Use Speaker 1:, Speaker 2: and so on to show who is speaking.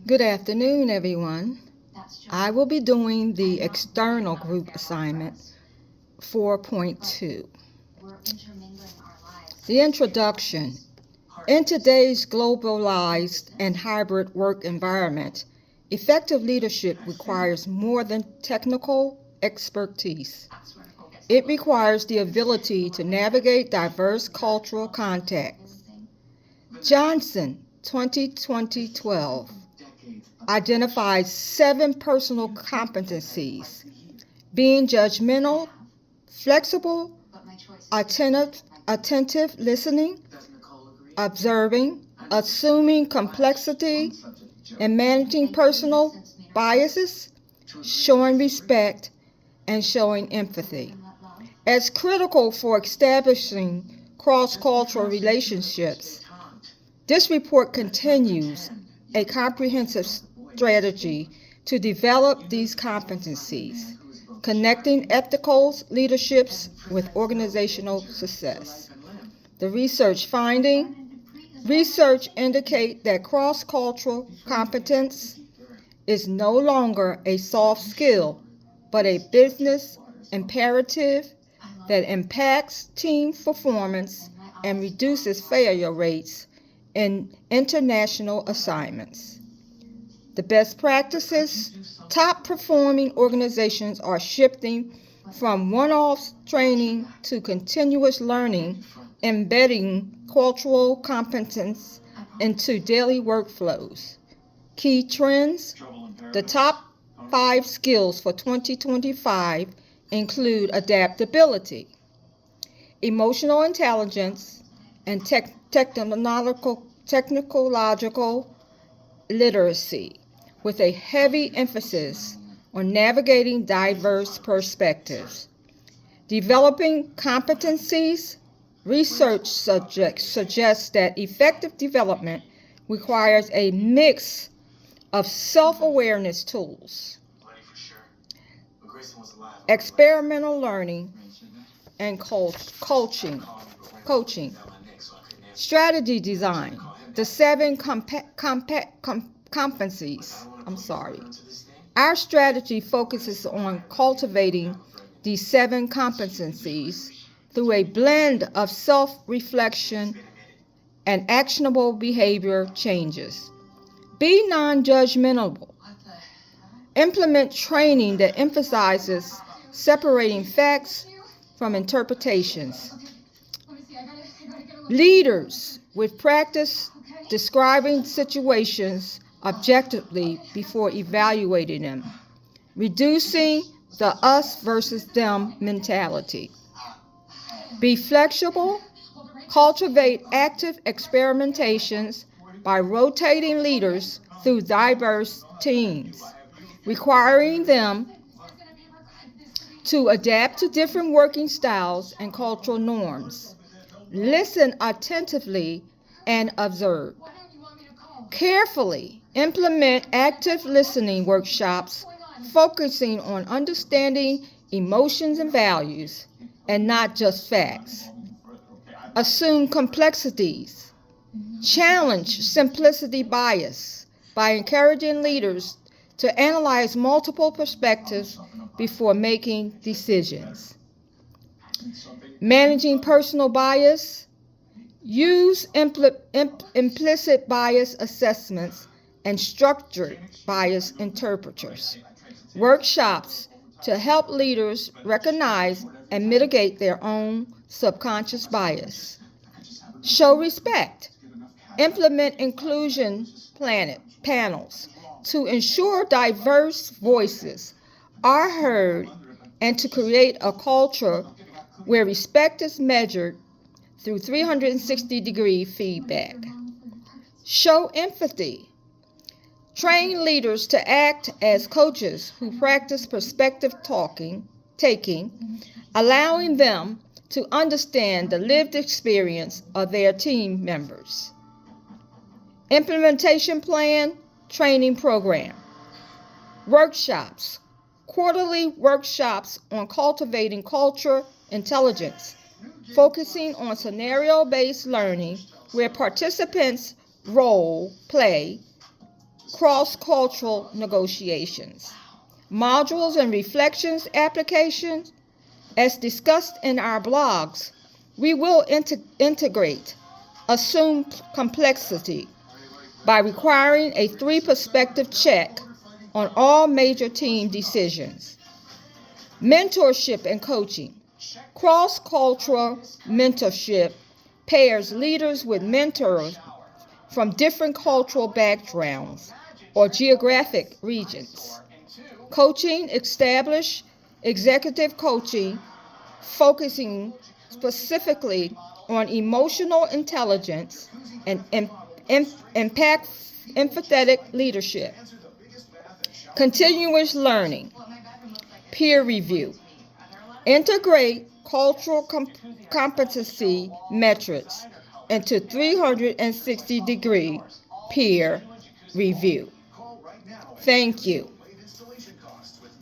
Speaker 1: Good afternoon, everyone. I will be doing the external group assignment 4.2. The introduction. In today's globalized and hybrid work environment, effective leadership requires more than technical expertise. It requires the ability to navigate diverse cultural contexts. Johnson, 2012, identifies 7 personal competencies: being judgmental, flexible, attentive listening, observing, assuming complexity, and managing personal biases, showing respect, and showing empathy. As critical for establishing cross-cultural relationships, this report continues a comprehensive strategy to develop these competencies, connecting ethical leaderships with organizational success. The research finding: research indicates that cross-cultural competence is no longer a soft skill, but a business imperative that impacts team performance and reduces failure rates in international assignments. The best practices: top performing organizations are shifting from one-off training to continuous learning, embedding cultural competence into daily workflows. Key trends: the top 5 skills for 2025 include adaptability, emotional intelligence, and technological literacy, with a heavy emphasis on navigating diverse perspectives. Developing competencies: research suggests that effective development requires a mix of self-awareness tools, experimental learning, and coaching. Strategy design: the 7 competencies. Our strategy focuses on cultivating these 7 competencies through a blend of self-reflection and actionable behavior changes. Be non-judgmental. Implement training that emphasizes separating facts from interpretations. Leaders with practice describing situations objectively before evaluating them, reducing the us versus them mentality. Be flexible. Cultivate active experimentations by rotating leaders through diverse teams, requiring them to adapt to different working styles and cultural norms. Listen attentively and observe. Carefully implement active listening workshops focusing on understanding emotions and values and not just facts. Assume complexities. Challenge simplicity bias by encouraging leaders to analyze multiple perspectives before making decisions. Managing personal bias: use implicit bias assessments and structured bias interpreters. Workshops to help leaders recognize and mitigate their own subconscious bias. Show respect. Implement inclusion panels to ensure diverse voices are heard and to create a culture where respect is measured through 360-degree feedback. Show empathy. Train leaders to act as coaches who practice perspective taking, allowing them to understand the lived experience of their team members. Implementation plan, training program. Workshops: quarterly workshops on cultivating culture intelligence, focusing on scenario-based learning where participants role play cross-cultural negotiations. Modules and reflections applications. As discussed in our blogs, we will integrate assumed complexity by requiring a three-perspective check on all major team decisions. Mentorship and coaching. Cross-cultural mentorship pairs leaders with mentors from different cultural backgrounds or geographic regions. Coaching. Establish executive coaching focusing specifically on emotional intelligence and empathetic leadership. Continuous learning. Peer review. Integrate cultural competency metrics into 360-degree peer review. Thank you.